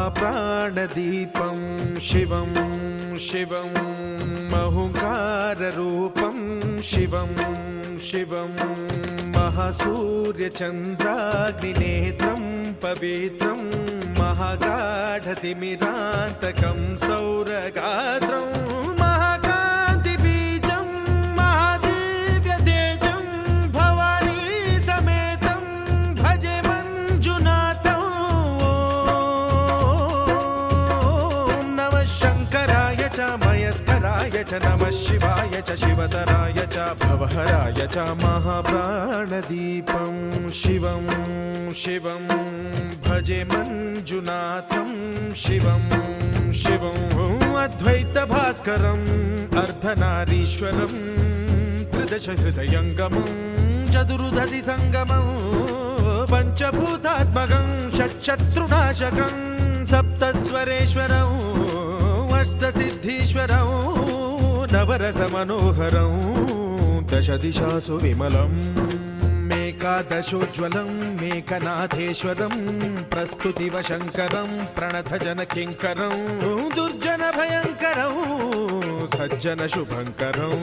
महाप्राणदीपं शिवं शिवं महुङ्काररूपं शिवं शिवं महासूर्यचन्द्राग्निनेत्रं पवित्रं महागाढतिमिरान्तकं सौरगात्रं महाकान्तिबीजं महादिव्यतेजं भवानी समेतं भजे मञ्जुनाथं। ॐ नमः शङ्कराय च मयस्कराय च नमः शिवाय च शिवतराय च भवहराय च महाप्राणदीपं शिवं शिवं भजे मञ्जुनाथं शिवं शिवं अद्वैतभास्करम् अर्धनारीश्वरं त्रिदशहृदयङ्गमं चतुर्दधिसङ्गमं पञ्चभूतात्मकं षट्शत्रुनाशकं सप्तस्वरेश्वरं अष्टसिद्धीश्वरं नवरसमनोहरं दशदिशासु विमलम् एकादशोज्ज्वलं मेकनाथेश्वरं प्रस्तुतिवशङ्करं प्रणतजनकिङ्करं दुर्जनभयङ्करं सज्जनशुभङ्करं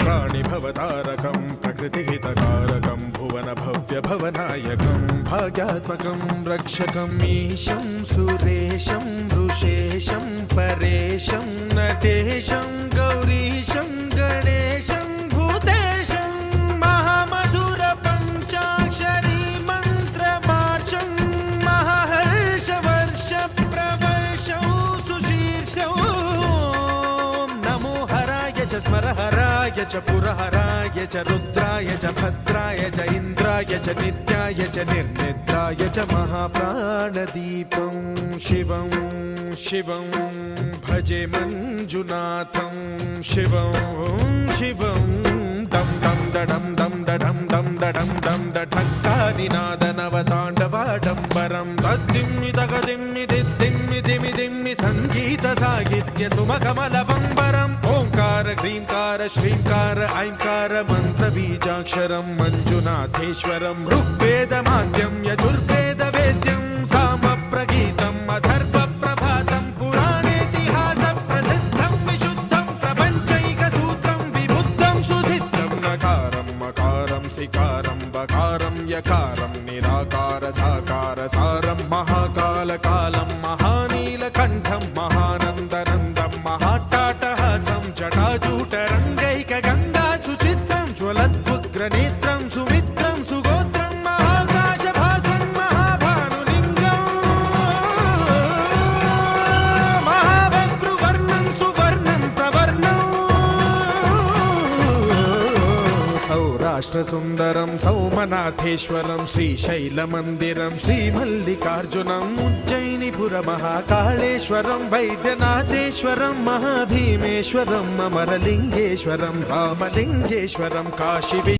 प्राणिभवतारकं प्रकृतिहितकारकं भुवनभव्यभवनायकं भाग्यात्मकं रक्षकं ईशं सुरेशं ऋषेशं परेशं नटेशं गौरीशं गणेशं भूतेशं महामधुरपञ्चाक्षरी मन्त्रमार्चं महाहर्षवर्षप्रवर्षं सुशीर्षं। नमो हराय च स्मरहराय च पुरहराय च रुद्राय च भद्राय च इन्द्राय च नित्याय च निर्निद्राय च महाप्राणदीपं शिवं शिवं भजे मञ्जुनाथं शिवं शिवं दं दं दडं दं दडं दं दडं दं डठक्कानिनादनवताण्डवाडम्बरं तद्दिम्मि तगदिम्मि दिद्दिम्मि दिमि दिम्मि सङ्गीतसाहित्य सुमकमलबम्बरम् ओङ्कार ह्रीङ्कार श्रीङ्कार ऐङ्कार मन्त्रबीजाक्षरं मञ्जुनाथेश्वरं ऋग्वेदमाद्यं यजुर्वेदवेद्यं सामप्रगीतम् अथर्वप्रभातं पुराणेतिहासप्रसिद्धं विशुद्धं प्रपञ्चैकसूत्रं विबुद्धं सुसिद्धं नकारं मकारं सिकारं बकारं यकारं निराकार साकार सारं महाकालकालं महानीलकण्ठं महानन्दनन्दं महाट्टाटहासं जटाजूटरङ्गैकगङ्गा सुचित्रं ज्वलद्वुग्रनेत्रं सुमित्रं सुगोत्रं महाकाशभासं महाभानुलिङ्गं महाबभ्रुवर्णं सुवर्णं प्रवर्णं सौराष्ट्रसुन्दरं सौमनाथेश्वरं श्रीशैलमन्दिरं श्रीमल्लिकार्जुनम् उज्जयिनीपुरमहाकाळेश्वरं वैद्यनाथेश्वरं महाभीमेश्वरम् अमरलिङ्गेश्वरं रामलिङ्गेश्वरं काशी